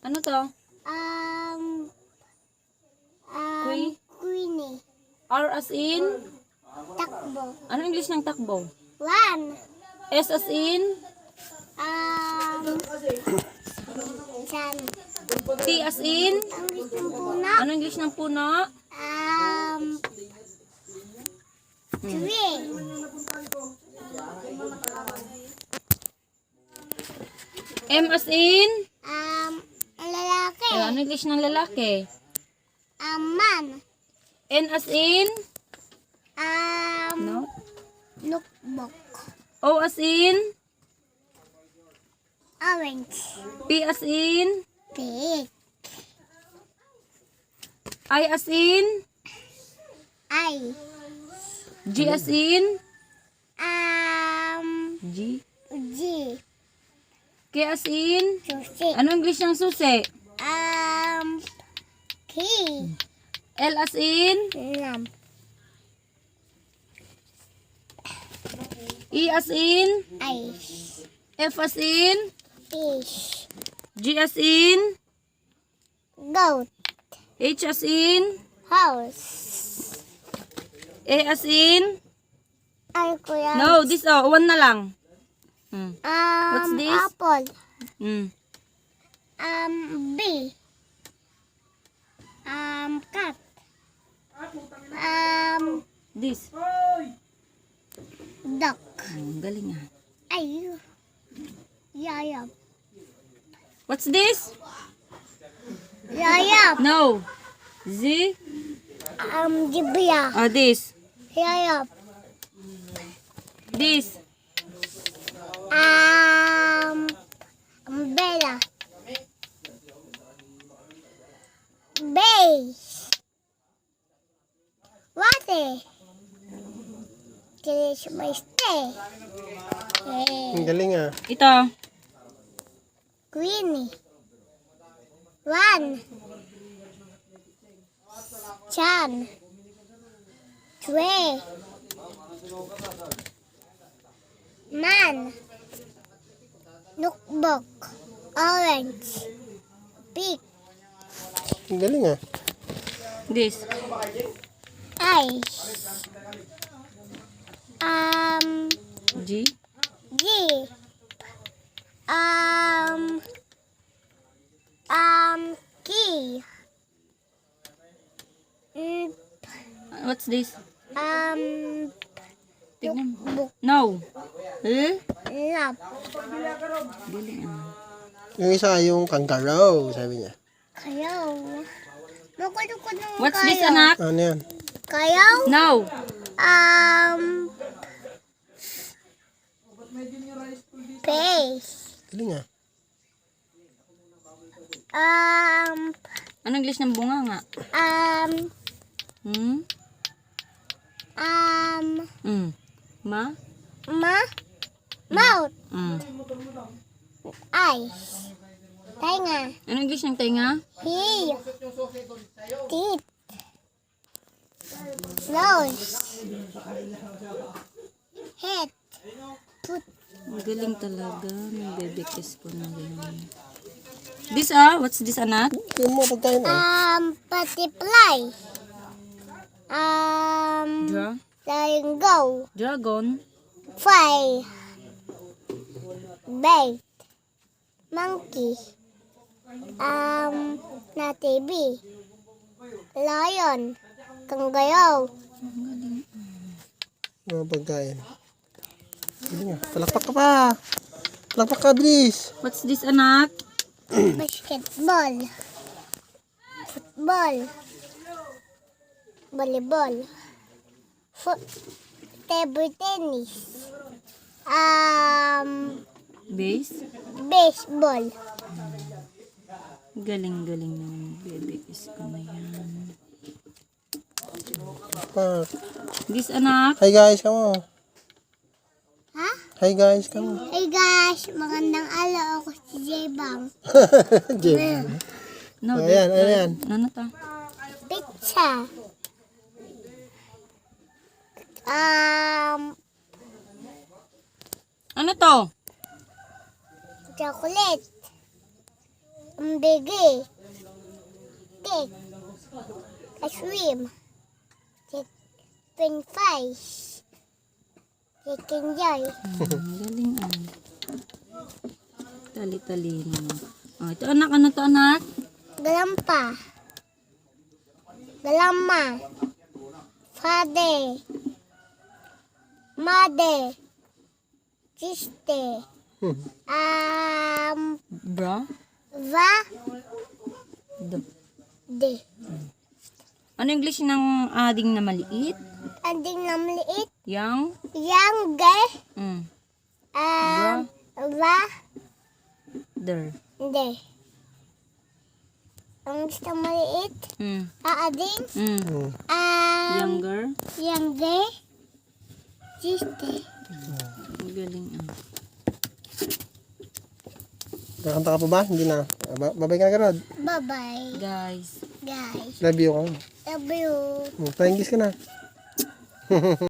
Ano to? Queenie. R as in? Takbo. Ano English ng takbo? One. S as in? San. T as in? Ang gusto puno. Ano English ng puno? Tree. M as in? Lalaki. Ano English ng lalaki? Man. N as in? No. Notebook. O as in? Orange. P as in? Pig. I as in? I. G as in? G. G. K as in? Susi. Ano English ng susi? Key. L as in? Lamp. E as in? Ice. F as in? Fish. G as in? Goat. H as in? House. A as in? Ay, kuya. No, this one na lang. What's this? Apple. B. Cat. This. Duck. Galing ah. Ay. Yayap. What's this? Yayap. No. Z. Jibya. This. Yayap. This. Umbrella. Base. Water. Christmas day. Ang galing ah. Ito. Queenie. One. Chan. Three. Man. Notebook. Orange. Pig. Ang galing ah. This. Ice. G. G. Key. What's this? Tignan mo. Book. No. Lap. Galing ah. Yung isa yung kangaroo, sabi niya. Kayaw. Makulukod ng What's this, anak? Ano yan? Kayaw. No. Face. Galing ah. Ano English ng bunga nga? Ma? Mouth. Eyes. Tenga. Ano English ng tenga? Heel. Teeth. Nose. Head. Foot. Galing talaga. May baby kiss ko na yan. This what's this, anak? Yung mo pagkain ah. Butterfly. Flying go. Dragon. Fly. Bird. Monkey. Na TV. Lion. Kangaroo. Mga pagkain. Galing ah. Palakpak ka pa. Palakpak ka, bilis. What's this, anak? Basketball. Football. Volleyball. Table tennis. Base? Baseball. Galing-galing ng baby kiss ko na yan. Pak. This, anak? Hi guys, kamo. Ha? Hi guys, kamo. Hey guys, magandang araw, ako si J-Bang. Jim. No, Ayan, ayan. Ano to? Pizza. Ano to? Chocolate. Umbigi. Cake. Ice cream. Chicken fries. Chicken joy. Galing ah. Tali-talino mo. Oh, ito anak, ano to anak? Galampa. Galama. Fade. Made. Chiste. Bra? Va. Do. De. Ano English ng ading na maliit? Anding na maliit. Yang? Yang ge. Mm. Va. Der. De. Ang gusto maliit. Mm. Aading. Mm. Younger? Yang ge. Chiste. Galing ah. Nakakanta ka pa ba? Hindi na. Babay ka na, Garod. Bye-bye. Guys. Guys. Love you ka. Love you. Flying kiss ka na.